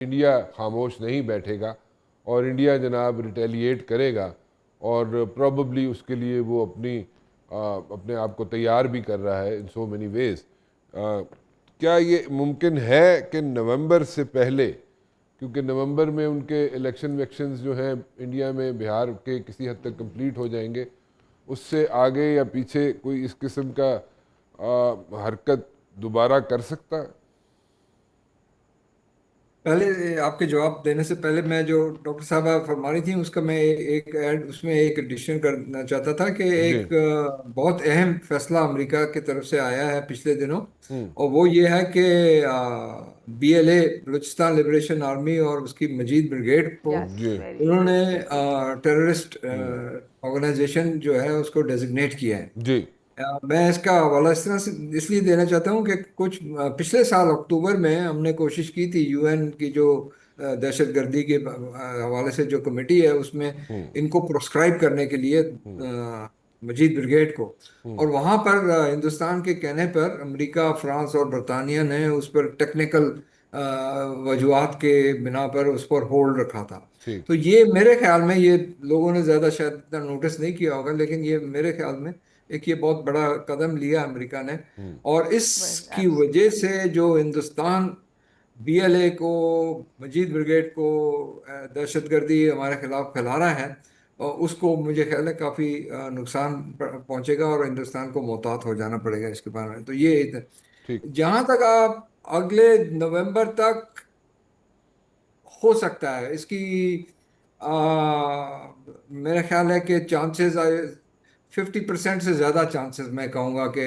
India खामोश नहीं बैठेगा और इंडिया जनाब रिटेलिएट करेगा और प्रॉबली उसके लिए वो अपने आप को तैयार भी कर रहा है इन सो मेनी वेज। क्या ये मुमकिन है कि नवंबर से पहले, क्योंकि नवंबर में उनके इलेक्शंस जो हैं इंडिया में बिहार के किसी हद तक कंप्लीट हो जाएंगे, उससे आगे या पीछे कोई इस किस्म का हरकत दोबारा कर सकता है? पहले आपके जवाब देने से पहले मैं जो डॉक्टर साहब आप फरमा रही थी उसका मैं एक ऐड उसमें एक एडिशन करना चाहता था कि जी। एक बहुत अहम फैसला अमेरिका की तरफ से आया है पिछले दिनों। हम्म। और वो ये है कि BLA बलूचिस्तान लिबरेशन आर्मी और उसकी मजीद ब्रिगेड को यस, जी। वेरी उन्होंने स्पेसिफिक। टेररिस्ट हम्म। ऑर्गेनाइजेशन जो है उसको डेजिग्नेट किया है। जी। मैं इसका हवाला इस तरह से इसलिए देना चाहता हूँ कि कुछ पिछले साल अक्टूबर में हमने कोशिश की थी UN की जो दहशतगर्दी के हवाले से जो कमेटी है उसमें हम्म। इनको प्रोस्क्राइब करने के लिए हम्म। मजीद ब्रिगेड को। हम्म। और वहाँ पर हिंदुस्तान के कहने पर अमेरिका, फ्रांस और बरतानिया ने उस पर टेक्निकल वजूहात के बिना पर उस पर होल्ड रखा था। ठीक। तो ये मेरे ख्याल में, ये लोगों ने ज़्यादा शायद इतना नोटिस नहीं किया होगा, लेकिन ये मेरे ख्याल में एक ये बहुत बड़ा कदम लिया अमेरिका ने। हम्म। और इसकी वजह से जो हिंदुस्तान BLA को, मजीद ब्रिगेड को दहशतगर्दी हमारे खिलाफ फैला रहा है, और उसको मुझे ख्याल है काफ़ी नुकसान पहुंचेगा और हिंदुस्तान को मोहतात हो जाना पड़ेगा इसके बारे में। तो ये ठीक। जहां तक आप अगले नवंबर तक हो सकता है इसकी, मेरा ख्याल है कि चांसेस 50% से ज़्यादा चांसेस मैं कहूँगा कि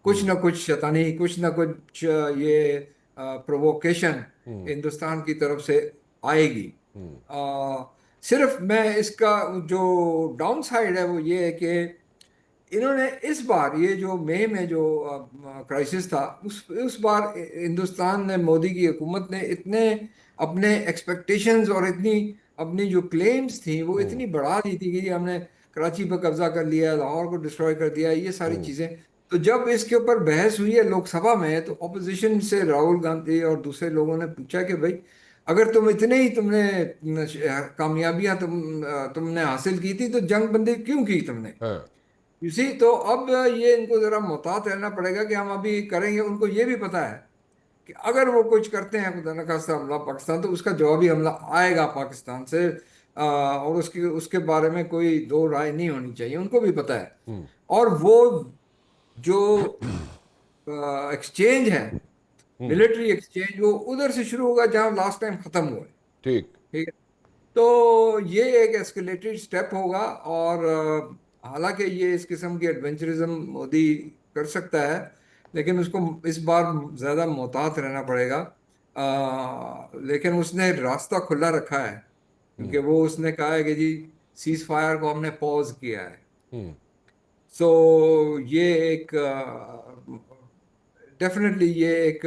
कुछ हम्म। ना कुछ शैतानी, कुछ ना कुछ ये प्रोवोकेशन हम्म। हिंदुस्तान की तरफ से आएगी। हम्म। आ, सिर्फ मैं इसका जो डाउन साइड है वो ये है कि इन्होंने इस बार ये जो मई में जो क्राइसिस था, उस बार हिंदुस्तान ने, मोदी की हुकूमत ने इतने अपने एक्सपेक्टेशंस और इतनी अपनी जो क्लेम्स थी वो हम्म। इतनी बढ़ा दी थी कि जी हमने कराची पर कब्जा कर लिया, लाहौर को डिस्ट्रॉय कर दिया, ये सारी हम्म। चीजें। तो जब इसके ऊपर बहस हुई है लोकसभा में, तो ऑपोजिशन से राहुल गांधी और दूसरे लोगों ने पूछा कि भाई, अगर तुम इतने ही तुमने कामयाबियां तुमने हासिल की थी तो जंग बंदी क्यों की तुमने? हाँ। इसी तो अब ये इनको जरा मुहतात रहना पड़ेगा कि हम अभी करेंगे। उनको ये भी पता है कि अगर वो कुछ करते हैं खुदा न खास्ता हमला पाकिस्तान, तो उसका जवाबी हमला आएगा पाकिस्तान से। और उसकी उसके बारे में कोई दो राय नहीं होनी चाहिए, उनको भी पता है। हम्म। और वो जो एक्सचेंज है, हम्म। मिलिट्री एक्सचेंज, वो उधर से शुरू होगा जहां लास्ट टाइम खत्म हुआ है। ठीक। ठीक है। तो ये एक एस्केलेटेड स्टेप होगा। और हालांकि ये इस किस्म की एडवेंचरिज्म मोदी कर सकता है, लेकिन उसको इस बार ज़्यादा मोहतात रहना पड़ेगा। लेकिन उसने रास्ता खुला रखा है, क्योंकि हम्म। वो उसने कहा है कि जी सीज फायर को हमने पॉज किया है। हम्म। सो ये एक डेफिनेटली ये एक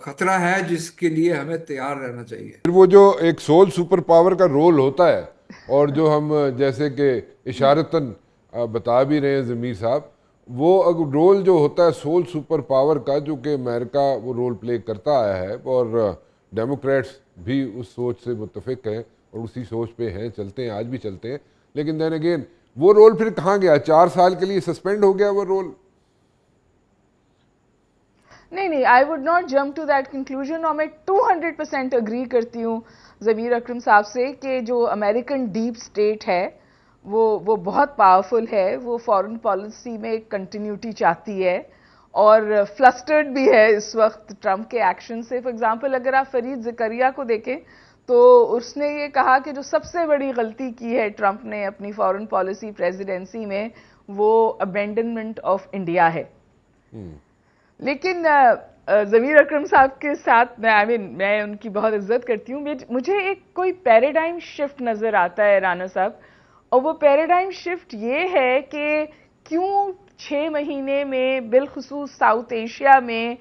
खतरा है जिसके लिए हमें तैयार रहना चाहिए। फिर वो जो एक सोल सुपर पावर का रोल होता है, और जो हम जैसे कि इशारतन बता भी रहे हैं ज़मीर साहब, वो अगर रोल जो होता है सोल सुपर पावर का, जो कि अमेरिका वो रोल प्ले करता आया है, और डेमोक्रेट्स भी उस सोच से मुतफिक हैं और उसी सोच पे हैं, चलते हैं, आज भी चलते हैं। लेकिन देन अगेन वो रोल फिर कहाँ गया? 4 साल के लिए सस्पेंड हो गया वो रोल। नहीं नहीं, I would not jump to that conclusion. और मैं 200% अग्री करती हूँ ज़मीर अकरम साहब से कि जो अमेरिकन डीप स्टेट है वो बहुत पावरफुल है। वो फॉरेन पॉलिसी में कंटिन्यूटी चाहती है और फ्लस्टर्ड भी है इस वक्त ट्रंप के एक्शन से। फॉर एग्जांपल, अगर आप फरीद ज़करिया को देखें तो उसने ये कहा कि जो सबसे बड़ी गलती की है ट्रंप ने अपनी फॉरेन पॉलिसी प्रेसिडेंसी में, वो अबेंडनमेंट ऑफ इंडिया है। हम्म। लेकिन जमीर अकरम साहब के साथ मैं उनकी बहुत इज्जत करती हूँ। मुझे एक कोई पैराडाइम शिफ्ट नजर आता है राना साहब, और वो पैराडाइम शिफ्ट ये है कि क्यों 6 महीने में बिलखुसूस साउथ एशिया में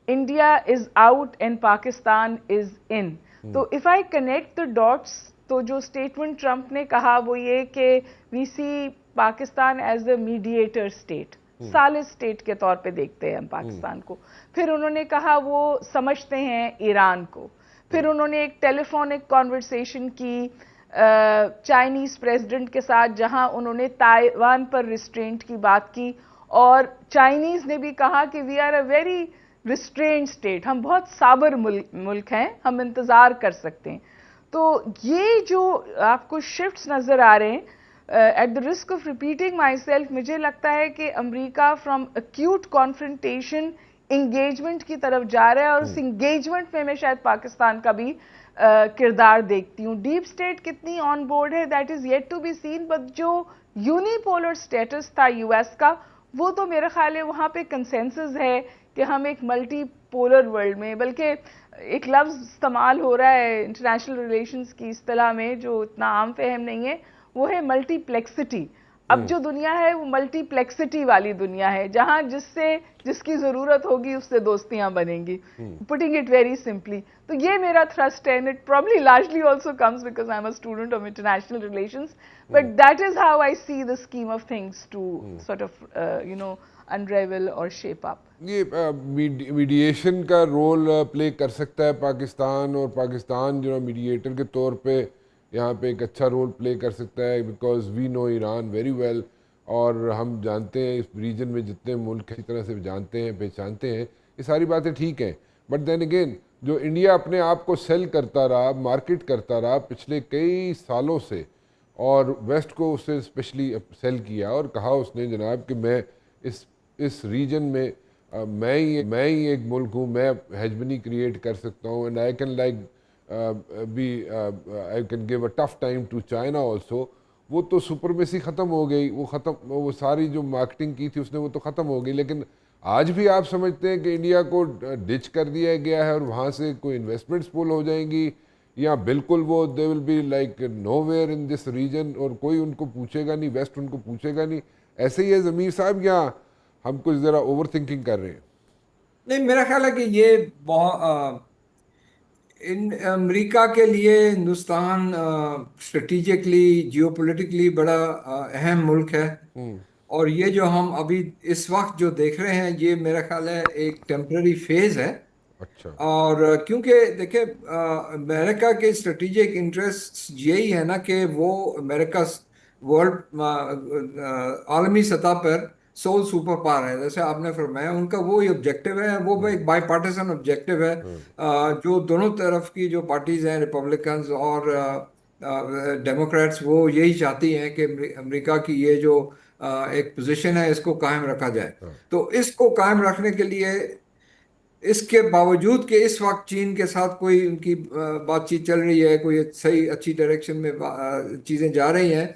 India is out and Pakistan is in. तो if I connect the dots, तो जो स्टेटमेंट ट्रंप ने कहा वो ये कि we see Pakistan as the mediator state, सालिस स्टेट के तौर पे देखते हैं हम पाकिस्तान को। फिर उन्होंने कहा वो समझते हैं ईरान को। फिर उन्होंने एक टेलीफोनिक कॉन्वर्सेशन की चाइनीज प्रेसिडेंट के साथ, जहां उन्होंने ताइवान पर रिस्ट्रेंट की बात की, और चाइनीज ने भी कहा कि we are a very restraint state, हम बहुत साबर मुल्क हैं, हम इंतजार कर सकते हैं। तो ये जो आपको शिफ्ट्स नजर आ रहे हैं, at the risk of repeating my self, मुझे लगता है कि America from acute confrontation engagement की तरफ जा रहा है, और उस इंगेजमेंट में मैं शायद पाकिस्तान का भी किरदार देखती हूँ। डीप स्टेट कितनी ऑन बोर्ड है, that is yet to be seen, but जो यूनिपोलर स्टेटस था यूएस का, वो तो मेरा ख्याल है वहां पे कंसेंसस है कि हम एक मल्टी पोलर वर्ल्ड में, बल्कि एक लफ्ज इस्तेमाल हो रहा है इंटरनेशनल रिलेशंस की इस्तिलाह में जो इतना आम फहम नहीं है, वो है मल्टीप्लेक्सिटी। अब जो दुनिया है वो मल्टीप्लेक्सिटी वाली दुनिया है, जहां जिसकी जरूरत होगी उससे दोस्तियां बनेंगी, पुटिंग इट वेरी सिंपली। तो ये मेरा थ्रस्ट है, and it probably largely also comes because I am a student of international relations, but that is how I see the scheme of things to sort of unravel और shape up. ये mediation का role play कर सकता है पाकिस्तान, और पाकिस्तान जो mediator के तौर पे यहाँ पे एक अच्छा रोल प्ले कर सकता है, because we know Iran very well, और हम जानते हैं इस रीजन में जितने मुल्क इस तरह से जानते हैं, पहचानते हैं, ये सारी बातें ठीक हैं। बट देन अगेन जो इंडिया अपने आप को सेल करता रहा, मार्केट करता रहा पिछले कई सालों से, और वेस्ट को उससे स्पेशली सेल किया और कहा उसने जनाब कि मैं इस रीजन में मैं ही एक मुल्क हूँ, मैं हेजमनी क्रिएट कर सकता हूँ, and I can like I can give a tough time to China also. वो तो सुपरमेसी ख़त्म हो गई, वो सारी जो मार्केटिंग की थी उसने, वो तो ख़त्म हो गई। लेकिन आज भी आप समझते हैं कि इंडिया को डिच कर दिया गया है और वहाँ से कोई इन्वेस्टमेंट्स पुल हो जाएंगी, या बिल्कुल वो they will be like nowhere in this region, और कोई उनको पूछेगा नहीं, वेस्ट उनको पूछेगा नहीं? ऐसे ही है ज़मीर साहब, या हम कुछ ज़रा ओवर थिंकिंग कर रहे हैं? नहीं, मेरा ख्याल है कि ये बहुत इन अमेरिका के लिए हिंदुस्तान स्ट्रेटिजिकली जियोपॉलिटिकली बड़ा अहम मुल्क है। और ये जो हम अभी इस वक्त जो देख रहे हैं, ये मेरा ख्याल है एक टेम्पररी फेज है। अच्छा। और क्योंकि देखिए, अमेरिका के स्ट्रेटेजिक इंटरेस्ट यही है ना कि वो अमेरिका वर्ल्ड आलमी सतह पर सोल सुपर पावर है, जैसे आपने फरमाया। उनका वो ही ऑब्जेक्टिव है, वो भी एक बाई पार्टीसन ऑब्जेक्टिव है। जो दोनों तरफ की जो पार्टीज हैं, रिपब्लिकन्स और डेमोक्रेट्स, वो यही चाहती हैं कि अमेरिका की ये जो एक पोजीशन है, इसको कायम रखा जाए। तो इसको कायम रखने के लिए, इसके बावजूद कि इस वक्त चीन के साथ कोई उनकी बातचीत चल रही है, कोई सही अच्छी डायरेक्शन में चीज़ें जा रही हैं,